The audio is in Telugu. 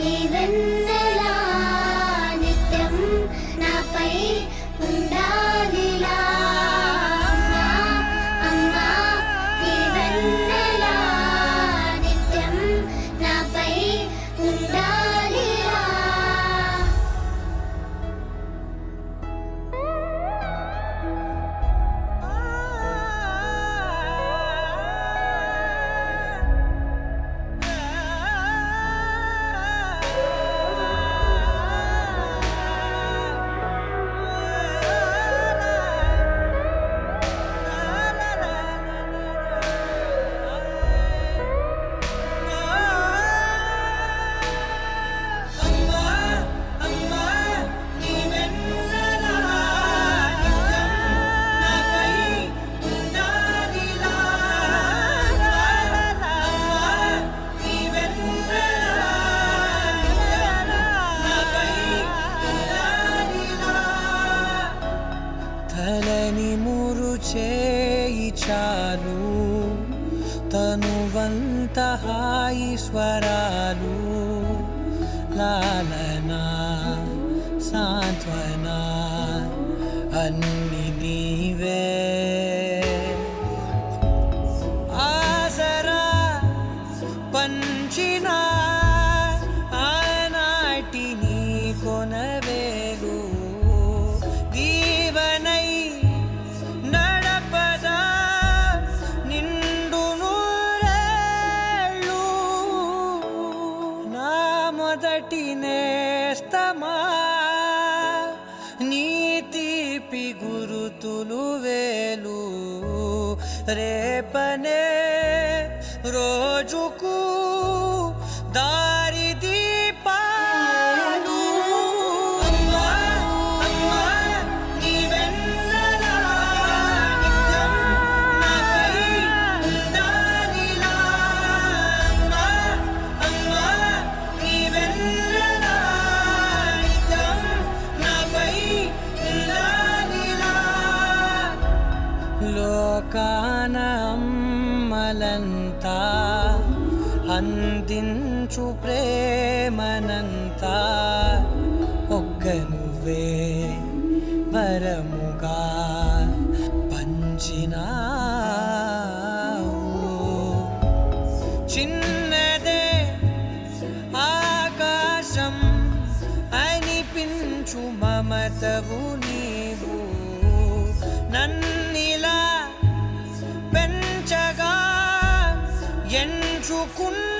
ఈ వెన్నెలా నిత్యం నాపై ఉండాలిలా అమ్మా అమ్మా ఈ వెన్నెలా నిత్యం నాపై ఉండాలిలా తలని మురు చేయి చాలు తనువంత హాయి స్వరాలు లాలన సాంత్వన అన్ని నీవే ఆసరా పంచిన ఆనాటి నీ కొనవేలు దీవనై నడపదా నిండు నూరేళ్ళు నా మొదటి నేస్తమా నీ తీపి గురుతులు వేలు రేపనే రోజుకు దారి దీపాలు అమ్మా అమ్మా నీ వెన్నెలా నిత్యం నాపై ఉండాలిలా అమ్మా అమ్మా నీ వెన్నెలా నిత్యం నాపై ఉండాలిలా లోకాన అమ్మలంతా అందించు ప్రేమనంతా ఒక్క నువ్వే వరముగా పంచినావు చిన్నదే ఆకాశం అనిపించు మమతవు నీవు నన్నిలా పెంచగా ఎంచుకున్న